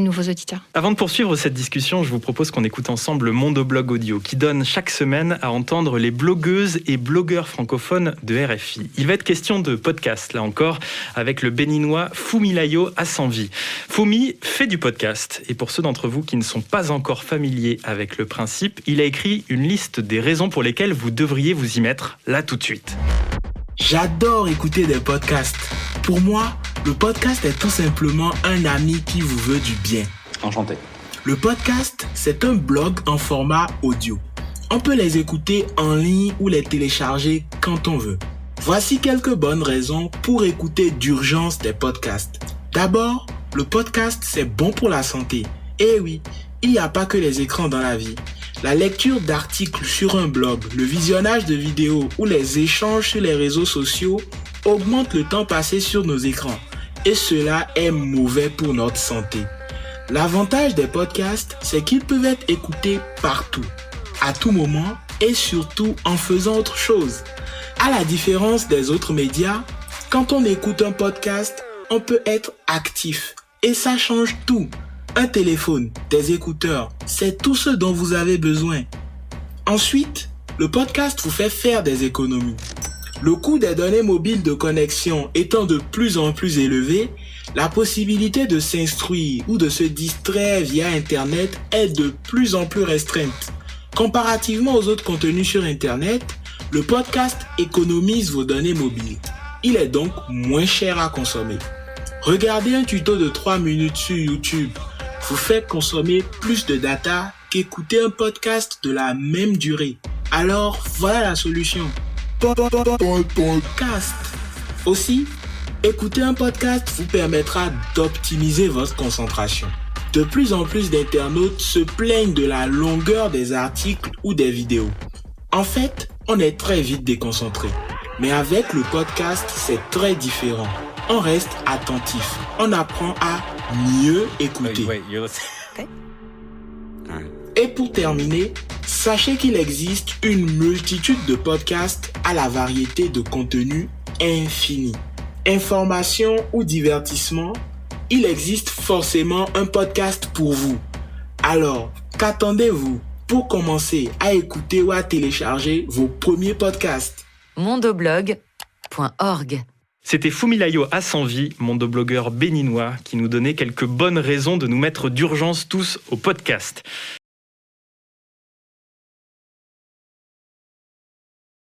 nouveaux auditeurs. Avant de poursuivre cette discussion, je vous propose qu'on écoute ensemble le Mondoblog Audio qui donne chaque semaine à entendre les blogueuses et blogueurs francophones de RFI. Il va être question de podcast, là encore, avec le béninois Fumilayo Asanvi. Fumi fait du podcast et pour ceux d'entre vous qui ne sont pas encore familiers avec le principe, il a écrit une liste des raisons pour lesquelles vous devriez vous y mettre là tout de suite. J'adore écouter des podcasts. Pour moi, le podcast est tout simplement un ami qui vous veut du bien. Enchanté. Le podcast, c'est un blog en format audio. On peut les écouter en ligne ou les télécharger quand on veut. Voici quelques bonnes raisons pour écouter d'urgence des podcasts. D'abord, le podcast, c'est bon pour la santé. Eh oui, il n'y a pas que les écrans dans la vie. La lecture d'articles sur un blog, le visionnage de vidéos ou les échanges sur les réseaux sociaux augmentent le temps passé sur nos écrans. Et cela est mauvais pour notre santé. L'avantage des podcasts, c'est qu'ils peuvent être écoutés partout, à tout moment et surtout en faisant autre chose. À la différence des autres médias, quand on écoute un podcast, on peut être actif et ça change tout. Un téléphone, des écouteurs, c'est tout ce dont vous avez besoin. Ensuite, le podcast vous fait faire des économies. Le coût des données mobiles de connexion étant de plus en plus élevé, la possibilité de s'instruire ou de se distraire via Internet est de plus en plus restreinte. Comparativement aux autres contenus sur Internet, le podcast économise vos données mobiles. Il est donc moins cher à consommer. Regarder un tuto de 3 minutes sur YouTube vous fait consommer plus de data qu'écouter un podcast de la même durée. Alors, voilà la solution. Podcast. Aussi, écouter un podcast vous permettra d'optimiser votre concentration. De plus en plus d'internautes se plaignent de la longueur des articles ou des vidéos. En fait, on est très vite déconcentré. Mais avec le podcast, c'est très différent. On reste attentif. On apprend à mieux écouter. Et pour terminer, sachez qu'il existe une multitude de podcasts à la variété de contenus infinis. Information ou divertissement, il existe forcément un podcast pour vous. Alors, qu'attendez-vous pour commencer à écouter ou à télécharger vos premiers podcasts? mondoblog.org. C'était Fumilayo Asanvi, mondoblogueur béninois, qui nous donnait quelques bonnes raisons de nous mettre d'urgence tous au podcast.